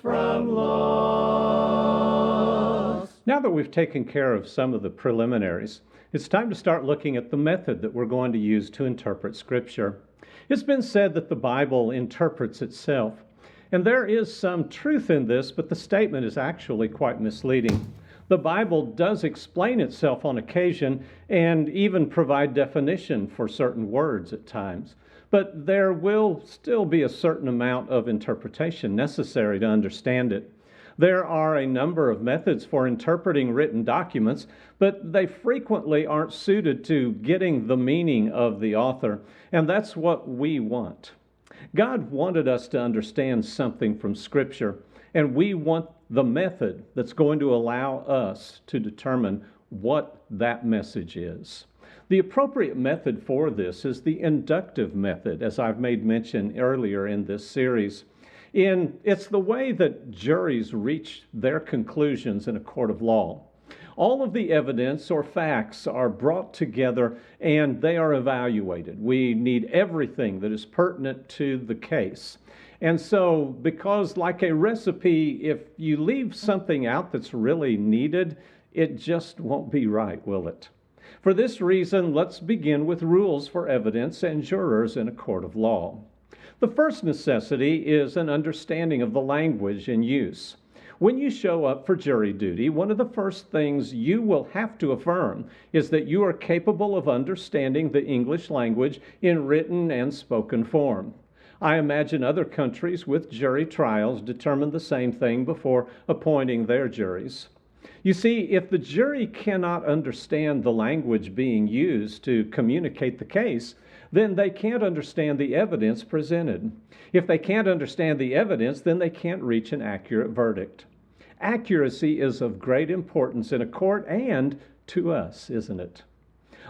from loss. Now that we've taken care of some of the preliminaries, it's time to start looking at the method that we're going to use to interpret Scripture. It's been said that the Bible interprets itself, and there is some truth in this, but the statement is actually quite misleading. The Bible does explain itself on occasion and even provide definition for certain words at times, but there will still be a certain amount of interpretation necessary to understand it. There are a number of methods for interpreting written documents, but they frequently aren't suited to getting the meaning of the author, and that's what we want. God wanted us to understand something from Scripture, and we want the method that's going to allow us to determine what that message is. The appropriate method for this is the inductive method, as I've made mention earlier in this series. It's the way that juries reach their conclusions in a court of law. All of the evidence or facts are brought together and they are evaluated. We need everything that is pertinent to the case. And so, because like a recipe, if you leave something out that's really needed, it just won't be right, will it? For this reason, let's begin with rules for evidence and jurors in a court of law. The first necessity is an understanding of the language in use. When you show up for jury duty, one of the first things you will have to affirm is that you are capable of understanding the English language in written and spoken form. I imagine other countries with jury trials determine the same thing before appointing their juries. You see, if the jury cannot understand the language being used to communicate the case, then they can't understand the evidence presented. If they can't understand the evidence, then they can't reach an accurate verdict. Accuracy is of great importance in a court and to us, isn't it?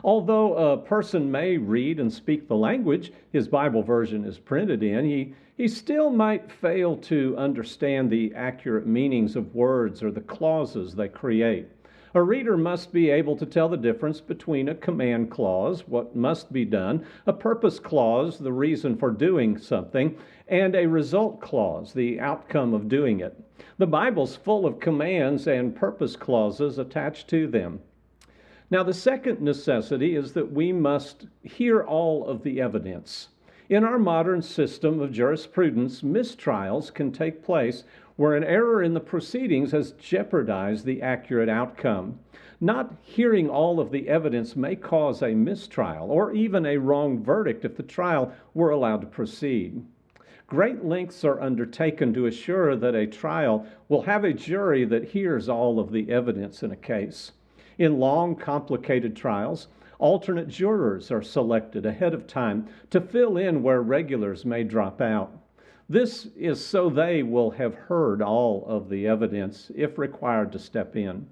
Although a person may read and speak the language his Bible version is printed in, he still might fail to understand the accurate meanings of words or the clauses they create. A reader must be able to tell the difference between a command clause, what must be done, a purpose clause, the reason for doing something, and a result clause, the outcome of doing it. The Bible's full of commands and purpose clauses attached to them. Now, the second necessity is that we must hear all of the evidence. In our modern system of jurisprudence, mistrials can take place where an error in the proceedings has jeopardized the accurate outcome. Not hearing all of the evidence may cause a mistrial or even a wrong verdict if the trial were allowed to proceed. Great lengths are undertaken to assure that a trial will have a jury that hears all of the evidence in a case. In long, complicated trials, alternate jurors are selected ahead of time to fill in where regulars may drop out. This is so they will have heard all of the evidence if required to step in.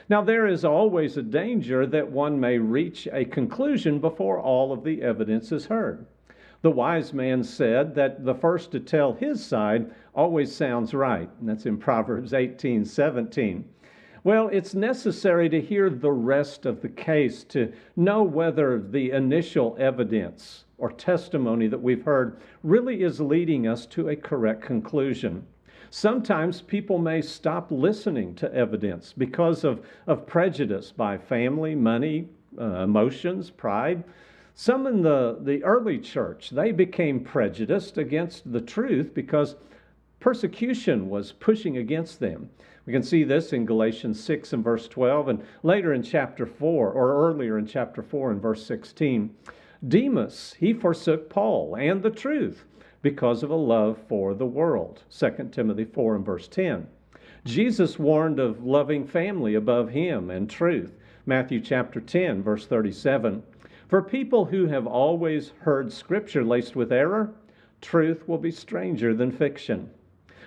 Now, there is always a danger that one may reach a conclusion before all of the evidence is heard. The wise man said that the first to tell his side always sounds right, and that's in Proverbs 18:17. Well, it's necessary to hear the rest of the case to know whether the initial evidence or testimony that we've heard really is leading us to a correct conclusion. Sometimes people may stop listening to evidence because of prejudice by family, money, emotions, pride. Some in the early church, they became prejudiced against the truth because persecution was pushing against them. We can see this in Galatians 6 and verse 12 and later in chapter 4 or earlier in chapter 4 and verse 16. Demas, he forsook Paul and the truth because of a love for the world. 2 Timothy 4 and verse 10. Jesus warned of loving family above him and truth. Matthew chapter 10 verse 37. For people who have always heard Scripture laced with error, truth will be stranger than fiction.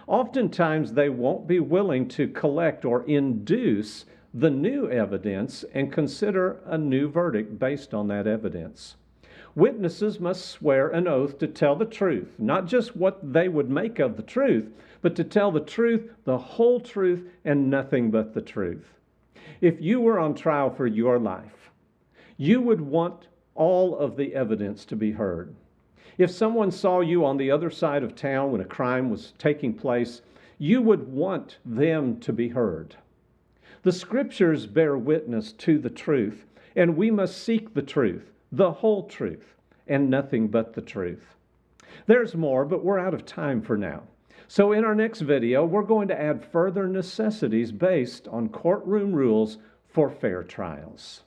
Oftentimes, they won't be willing to collect or induce the new evidence and consider a new verdict based on that evidence. Witnesses must swear an oath to tell the truth, not just what they would make of the truth, but to tell the truth, the whole truth, and nothing but the truth. If you were on trial for your life, you would want all of the evidence to be heard. If someone saw you on the other side of town when a crime was taking place, You would want them to be heard. The Scriptures bear witness to the truth, and we must seek the truth, the whole truth, and nothing but the truth. There's more, but we're out of time for now. So in our next video, we're going to add further necessities based on courtroom rules for fair trials.